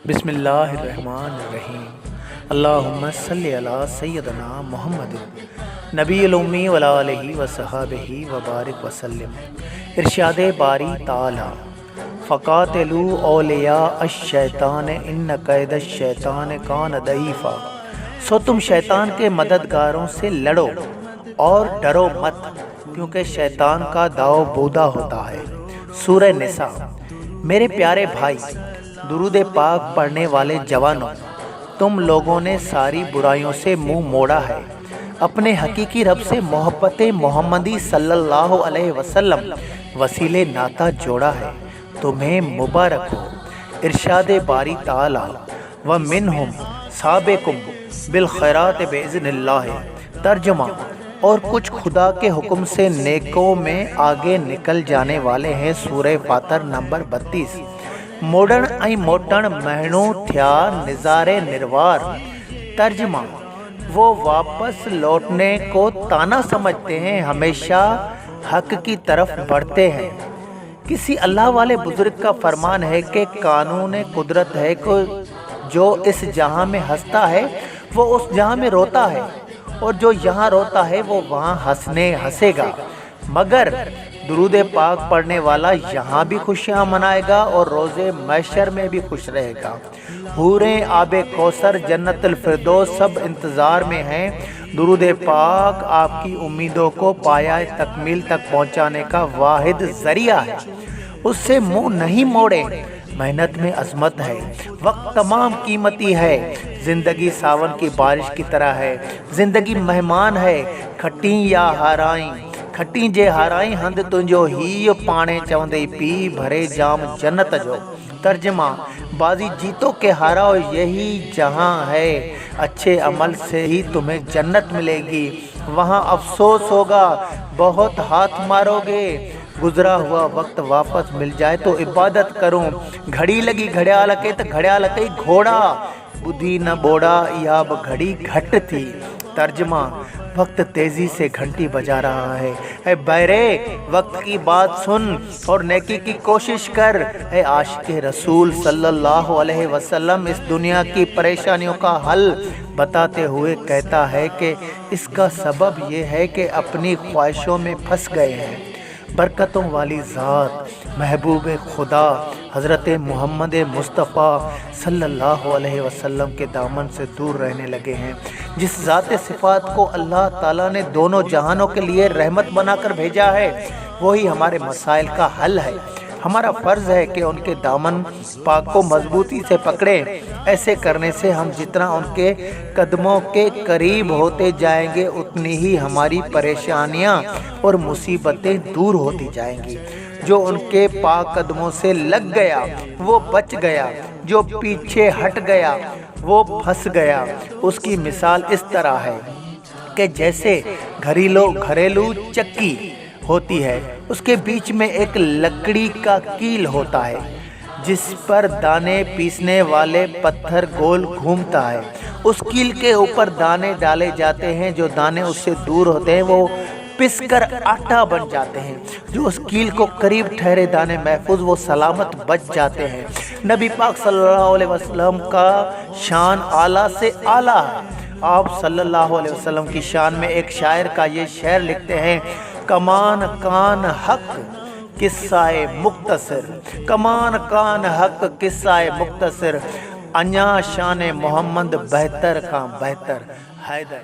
بسم اللہ الرحمن الرحیم اللہم صلی علی سیدنا محمد نبی الامی وعلی آلہ وصحبہ وبارک وسلم۔ ارشاد باری تعالی فقاتلوا اولیاء الشیطان ان کید الشیطان کان ضعیفا، سو تم شیطان کے مددگاروں سے لڑو اور ڈرو مت، کیونکہ شیطان کا داؤ بودا ہوتا ہے۔ سورہ نساء۔ میرے پیارے بھائی، درود پاک پڑھنے والے جوانوں، تم لوگوں نے ساری برائیوں سے منہ موڑا ہے، اپنے حقیقی رب سے محبت محمدی صلی اللہ علیہ وسلم وسیلے ناتا جوڑا ہے، تمہیں مبارک ہو۔ ارشاد باری تعالی وَمِنْهُمْ سَابِقٌ بِالْخَيْرَاتِ بِإِذْنِ اللَّهِ، ترجمہ، اور کچھ خدا کے حکم سے نیکوں میں آگے نکل جانے والے ہیں۔ سورہ فاتر نمبر 32۔ موڑن ای موٹن مہنو تھیا نظارے نروار، ترجمہ، وہ واپس لوٹنے کو تانا سمجھتے ہیں، ہمیشہ حق کی طرف بڑھتے ہیں۔ کسی اللہ والے بزرگ کا فرمان ہے کہ قانون قدرت ہے کہ جو اس جہاں میں ہنستا ہے وہ اس جہاں میں روتا ہے، اور جو یہاں روتا ہے وہ وہاں ہنسے گا، مگر درود پاک پڑھنے والا یہاں بھی خوشیاں منائے گا اور روز محشر میں بھی خوش رہے گا۔ حوریں آب کوثر جنت الفردوس سب انتظار میں ہیں۔ درود پاک آپ کی امیدوں کو پایہ تکمیل تک پہنچانے کا واحد ذریعہ ہے، اس سے منہ نہیں موڑیں۔ محنت میں عظمت ہے، وقت تمام قیمتی ہے، زندگی ساون کی بارش کی طرح ہے، زندگی مہمان ہے، کھٹیں یا ہارائیں، کھٹیں جے ہارائیں ہند تنجو ہی پانے چوندے پی بھرے جام جنت جو، ترجمہ، بازی جیتو کے ہاراؤ یہی جہاں ہے، اچھے عمل سے ہی تمہیں جنت ملے گی، وہاں افسوس ہوگا، بہت ہاتھ مارو گے، گزرا ہوا وقت واپس مل جائے تو عبادت کروں، گھڑی لگی گھڑیال کے تو گھڑیال کئی گھوڑا، بدھی نہ بوڑا یاب گھڑی گھٹ تھی، ترجمہ، وقت تیزی سے گھنٹی بجا رہا ہے، اے بیرے وقت کی بات سن اور نیکی کی کوشش کر۔ اے عاشق رسول صلی اللہ علیہ وسلم، اس دنیا کی پریشانیوں کا حل بتاتے ہوئے کہتا ہے کہ اس کا سبب یہ ہے کہ اپنی خواہشوں میں پھنس گئے ہیں، برکتوں والی ذات محبوب خدا حضرت محمد مصطفیٰ صلی اللہ علیہ وسلم کے دامن سے دور رہنے لگے ہیں۔ جس ذات صفات کو اللہ تعالیٰ نے دونوں جہانوں کے لیے رحمت بنا کر بھیجا ہے، وہی ہمارے مسائل کا حل ہے۔ ہمارا فرض ہے کہ ان کے دامن پاک کو مضبوطی سے پکڑیں۔ ایسے کرنے سے ہم جتنا ان کے قدموں کے قریب ہوتے جائیں گے، اتنی ہی ہماری پریشانیاں اور مصیبتیں دور ہوتی جائیں گی۔ جو ان کے پاک قدموں سے لگ گیا وہ بچ گیا، جو پیچھے ہٹ گیا وہ پھنس گیا۔ اس کی مثال اس طرح ہے کہ جیسے گھریلو چکی ہوتی ہے، اس کے بیچ میں ایک لکڑی کا کیل ہوتا ہے جس پر دانے پیسنے والے پتھر گول گھومتا ہے۔ اس کیل کے اوپر دانے ڈالے جاتے ہیں، جو دانے اس سے دور ہوتے ہیں وہ پس کر آٹا بن جاتے ہیں، جو اس کیل کو قریب ٹھہرے دانے محفوظ وہ سلامت بچ جاتے ہیں۔ نبی پاک صلی اللہ علیہ وسلم کا شان اعلیٰ سے اعلیٰ ہے۔ آپ صلی اللہ علیہ وسلم کی شان میں ایک شاعر کا یہ شعر لکھتے ہیں، کمان کان حق قصہ مختصر، کمان کان حق قصہ مختصر، انیا شان محمد بہتر کا بہتر، حیدر۔